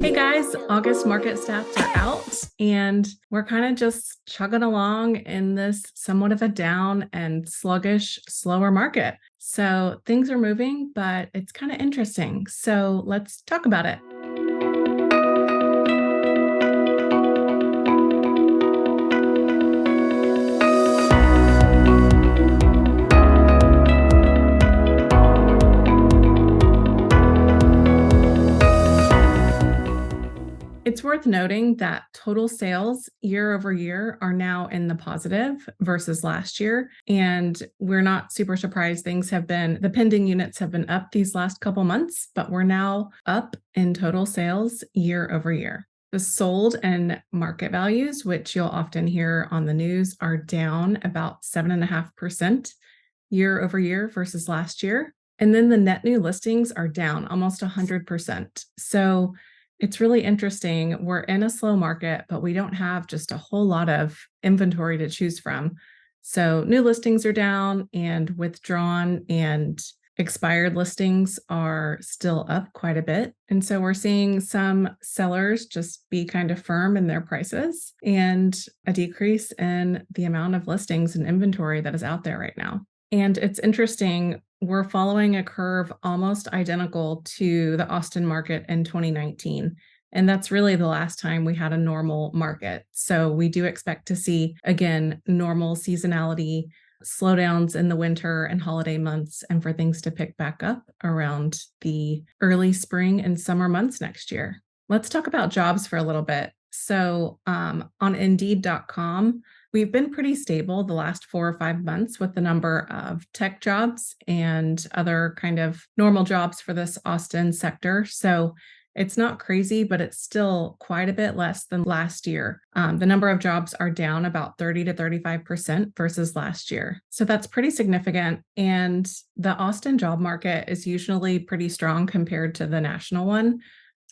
Hey guys, August market stats are out, and we're kind of just chugging along in this somewhat of a down and sluggish, slower market. So things are moving, but it's kind of interesting. So let's talk about it. It's worth noting that total sales year over year are now in the positive versus last year. And we're not super surprised. The pending units have been up these last couple months, but we're now up in total sales year over year. The sold and market values, which you'll often hear on the news, are down about 7.5% year over year versus last year. And then the net new listings are down almost 100%. So it's really interesting. We're in a slow market, but we don't have just a whole lot of inventory to choose from. So new listings are down, and withdrawn and expired listings are still up quite a bit. And so we're seeing some sellers just be kind of firm in their prices and a decrease in the amount of listings and inventory that is out there right now. And it's interesting, we're following a curve almost identical to the Austin market in 2019. And that's really the last time we had a normal market. So we do expect to see, again, normal seasonality, slowdowns in the winter and holiday months, and for things to pick back up around the early spring and summer months next year. Let's talk about jobs for a little bit. So on Indeed.com, we've been pretty stable the last 4 or 5 months with the number of tech jobs and other kind of normal jobs for this Austin sector. So it's not crazy, but it's still quite a bit less than last year. The number of jobs are down about 30 to 35% versus last year. So that's pretty significant. And the Austin job market is usually pretty strong compared to the national one.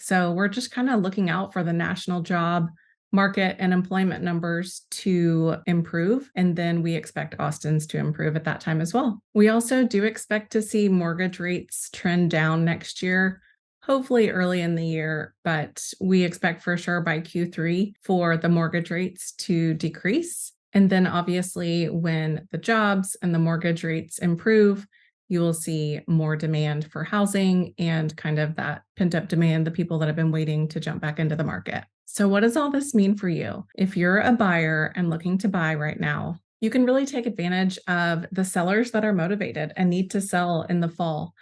So we're just kind of looking out for the national job market and employment numbers to improve. And then we expect Austin's to improve at that time as well. We also do expect to see mortgage rates trend down next year, hopefully early in the year, but we expect for sure by Q3 for the mortgage rates to decrease. And then obviously when the jobs and the mortgage rates improve, you will see more demand for housing and kind of that pent up demand, the people that have been waiting to jump back into the market. So what does all this mean for you? If you're a buyer and looking to buy right now, you can really take advantage of the sellers that are motivated and need to sell in the fall.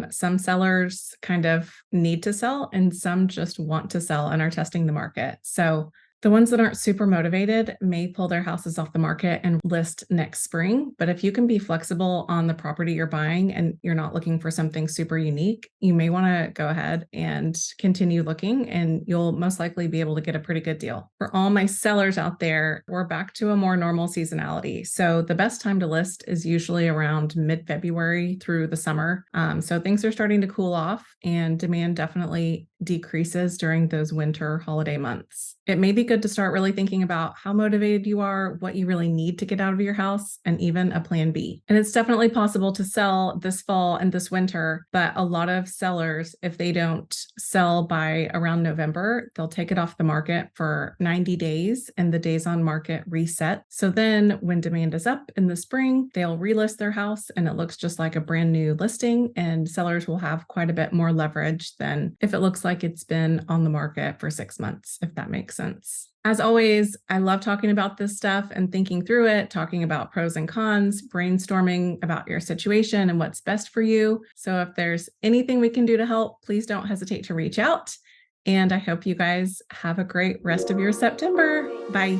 Some sellers kind of need to sell, and some just want to sell and are testing the market. So the ones that aren't super motivated may pull their houses off the market and list next spring. But if you can be flexible on the property you're buying and you're not looking for something super unique, you may want to go ahead and continue looking, and you'll most likely be able to get a pretty good deal. For all my sellers out there, we're back to a more normal seasonality. So the best time to list is usually around mid-February through the summer. So things are starting to cool off, and demand definitely decreases during those winter holiday months. It may be good to start really thinking about how motivated you are, what you really need to get out of your house, and even a plan B. And it's definitely possible to sell this fall and this winter, but a lot of sellers, if they don't sell by around November, they'll take it off the market for 90 days and the days on market reset. So then when demand is up in the spring, they'll relist their house and it looks just like a brand new listing, and sellers will have quite a bit more leverage than if it looks like it's been on the market for 6 months, if that makes sense. As always, I love talking about this stuff and thinking through it, talking about pros and cons, brainstorming about your situation and what's best for you. So if there's anything we can do to help, please don't hesitate to reach out. And I hope you guys have a great rest of your September. Bye.